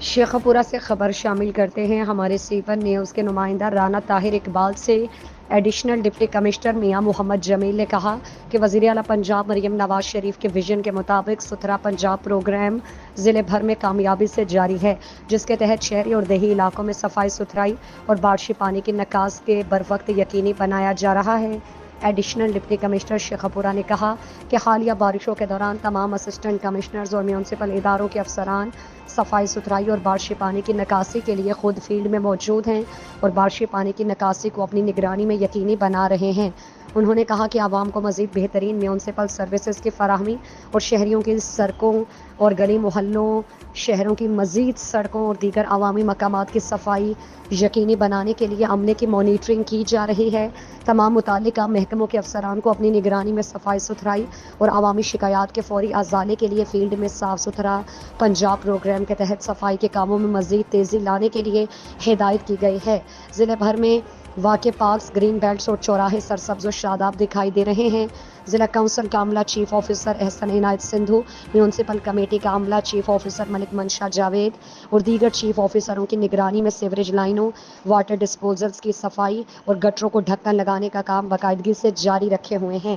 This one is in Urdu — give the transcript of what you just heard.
شیخوپورہ سے خبر شامل کرتے ہیں ہمارے سی1 نیوز کے نمائندہ رانا طاہر اقبال سے۔ ایڈیشنل ڈپٹی کمشنر میاں محمد جمیل نے کہا کہ وزیر اعلیٰ پنجاب مریم نواز شریف کے ویژن کے مطابق ستھرا پنجاب پروگرام ضلع بھر میں کامیابی سے جاری ہے، جس کے تحت شہری اور دیہی علاقوں میں صفائی ستھرائی اور بارشی پانی کی نکاس کے بروقت یقینی بنایا جا رہا ہے۔ ایڈیشنل ڈپٹی کمشنر شیخوپورہ نے کہا کہ حالیہ بارشوں کے دوران تمام اسسٹنٹ کمشنرز اور میونسپل اداروں کے افسران صفائی ستھرائی اور بارشی پانی کی نکاسی کے لیے خود فیلڈ میں موجود ہیں اور بارشی پانی کی نکاسی کو اپنی نگرانی میں یقینی بنا رہے ہیں۔ انہوں نے کہا کہ عوام کو مزید بہترین میونسپل سروسز کی فراہمی اور شہریوں کی سڑکوں اور گلی محلوں، شہروں کی مزید سڑکوں اور دیگر عوامی مقامات کی صفائی یقینی بنانے کے لیے عملے کی مانیٹرنگ کی جا رہی ہے۔ تمام متعلقہ محکموں کے افسران کو اپنی نگرانی میں صفائی ستھرائی اور عوامی شکایات کے فوری ازالے کے لیے فیلڈ میں صاف ستھرا پنجاب پروگرام کے تحت صفائی کے کاموں میں مزید تیزی لانے کے لیے ہدایت کی گئی ہے۔ ضلع بھر میں واقع پارکس، گرین بیلٹس اور چوراہے سرسبز و شاداب دکھائی دے رہے ہیں۔ ضلع کونسل کا عملہ چیف آفیسر احسن عنایت سندھو، میونسپل کمیٹی کا عملہ چیف آفیسر ملک منشا جاوید اور دیگر چیف آفیسروں کی نگرانی میں سیوریج لائنوں، واٹر ڈسپوزلز کی صفائی اور گٹروں کو ڈھکن لگانے کا کام باقاعدگی سے جاری رکھے ہوئے ہیں۔